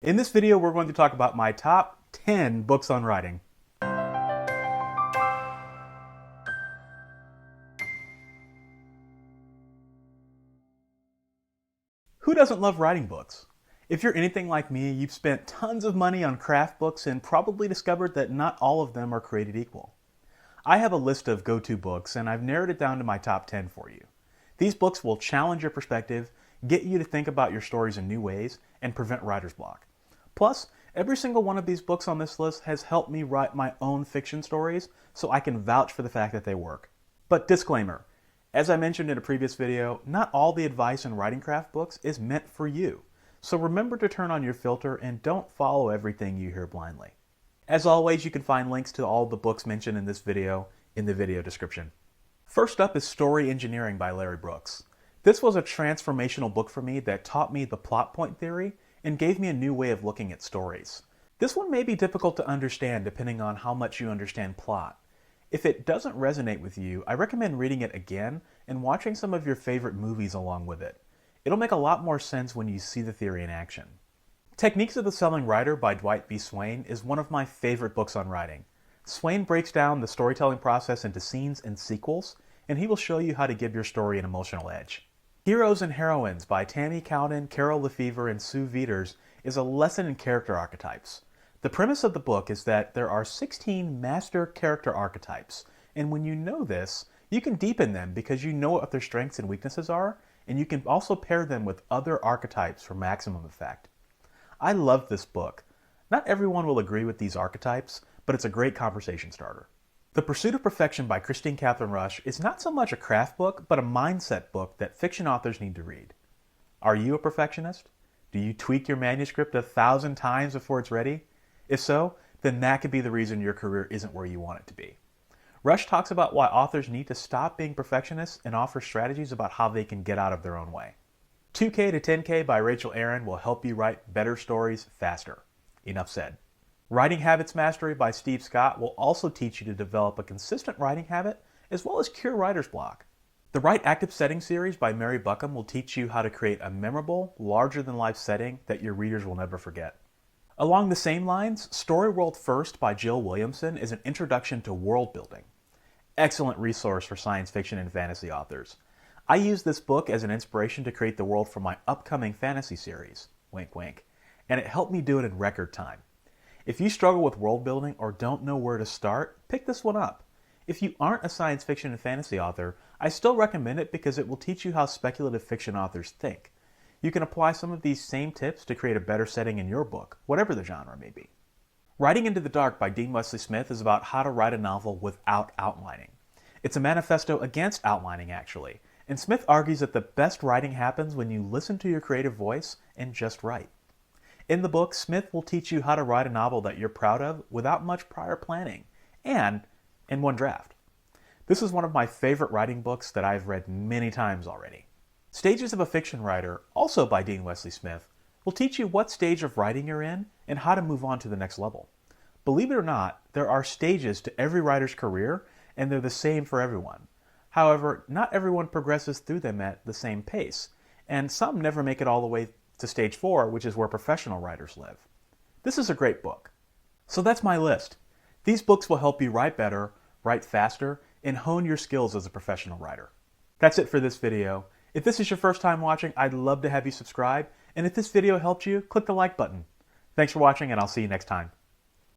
In this video, we're going to talk about my top 10 books on writing. Who doesn't love writing books? If you're anything like me, you've spent tons of money on craft books and probably discovered that not all of them are created equal. I have a list of go-to books, and I've narrowed it down to my top 10 for you. These books will challenge your perspective, get you to think about your stories in new ways, and prevent writer's block. Plus, every single one of these books on this list has helped me write my own fiction stories, so I can vouch for the fact that they work. But disclaimer, as I mentioned in a previous video, not all the advice in writing craft books is meant for you. So remember to turn on your filter and don't follow everything you hear blindly. As always, you can find links to all the books mentioned in this video in the video description. First up is Story Engineering by Larry Brooks. This was a transformational book for me that taught me the plot point theory and gave me a new way of looking at stories. This one may be difficult to understand depending on how much you understand plot. If it doesn't resonate with you, I recommend reading it again and watching some of your favorite movies along with it. It'll make a lot more sense when you see the theory in action. Techniques of the Selling Writer by Dwight B. Swain is one of my favorite books on writing. Swain breaks down the storytelling process into scenes and sequels, and he will show you how to give your story an emotional edge. Heroes and Heroines by Tammy Cowden, Carol Lefevre, and Sue Veters is a lesson in character archetypes. The premise of the book is that there are 16 master character archetypes, and when you know this, you can deepen them because you know what their strengths and weaknesses are, and you can also pair them with other archetypes for maximum effect. I love this book. Not everyone will agree with these archetypes, but it's a great conversation starter. The Pursuit of Perfection by Christine Catherine Rush is not so much a craft book, but a mindset book that fiction authors need to read. Are you a perfectionist? Do you tweak your manuscript 1,000 times before it's ready? If so, then that could be the reason your career isn't where you want it to be. Rush talks about why authors need to stop being perfectionists and offers strategies about how they can get out of their own way. 2K to 10K by Rachel Aaron will help you write better stories faster. Enough said. Writing Habits Mastery by Steve Scott will also teach you to develop a consistent writing habit as well as cure writer's block. The Write Active Setting series by Mary Buckham will teach you how to create a memorable, larger-than-life setting that your readers will never forget. Along the same lines, Story World First by Jill Williamson is an introduction to world building. Excellent resource for science fiction and fantasy authors. I use this book as an inspiration to create the world for my upcoming fantasy series, wink wink, and it helped me do it in record time. If you struggle with world building or don't know where to start, pick this one up. If you aren't a science fiction and fantasy author, I still recommend it because it will teach you how speculative fiction authors think. You can apply some of these same tips to create a better setting in your book, whatever the genre may be. Writing Into the Dark by Dean Wesley Smith is about how to write a novel without outlining. It's a manifesto against outlining, actually, and Smith argues that the best writing happens when you listen to your creative voice and just write. In the book, Smith will teach you how to write a novel that you're proud of without much prior planning, and in one draft. This is one of my favorite writing books that I've read many times already. Stages of a Fiction Writer, also by Dean Wesley Smith, will teach you what stage of writing you're in and how to move on to the next level. Believe it or not, there are stages to every writer's career, and they're the same for everyone. However, not everyone progresses through them at the same pace, and some never make it all the way to stage 4, which is where professional writers live. This is a great book. So that's my list. These books will help you write better, write faster, and hone your skills as a professional writer. That's it for this video. If this is your first time watching, I'd love to have you subscribe, and if this video helped you, click the like button. Thanks for watching, and I'll see you next time.